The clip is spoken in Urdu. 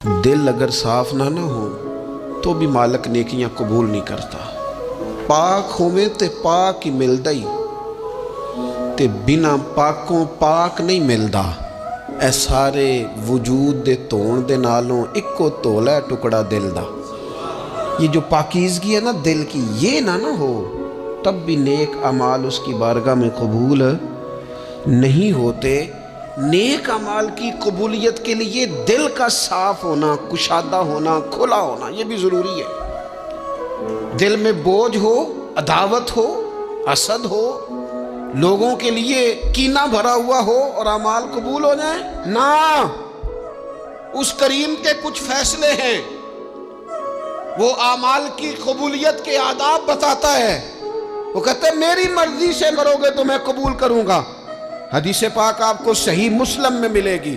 دل اگر صاف نہ ہو تو بھی مالک نیکیاں قبول نہیں کرتا۔ پاک ہوئے تے پاک ہی ملدا ہی تے بنا پاکوں پاک نہیں ملدا۔ اے سارے وجود دے تون دے نالوں اکو تولا ہے ٹکڑا دل دا۔ یہ جو پاکیزگی ہے نا دل کی، یہ نہ ہو تب بھی نیک اعمال اس کی بارگاہ میں قبول نہیں ہوتے۔ نیک اعمال کی قبولیت کے لیے دل کا صاف ہونا، کشادہ ہونا، کھلا ہونا یہ بھی ضروری ہے۔ دل میں بوجھ ہو، عداوت ہو، حسد ہو، لوگوں کے لیے کینہ بھرا ہوا ہو اور اعمال قبول ہو جائیں نہ۔ اس کریم کے کچھ فیصلے ہیں، وہ اعمال کی قبولیت کے آداب بتاتا ہے۔ وہ کہتے ہیں میری مرضی سے کرو گے تو میں قبول کروں گا۔ حدیث پاک آپ کو صحیح مسلم میں ملے گی۔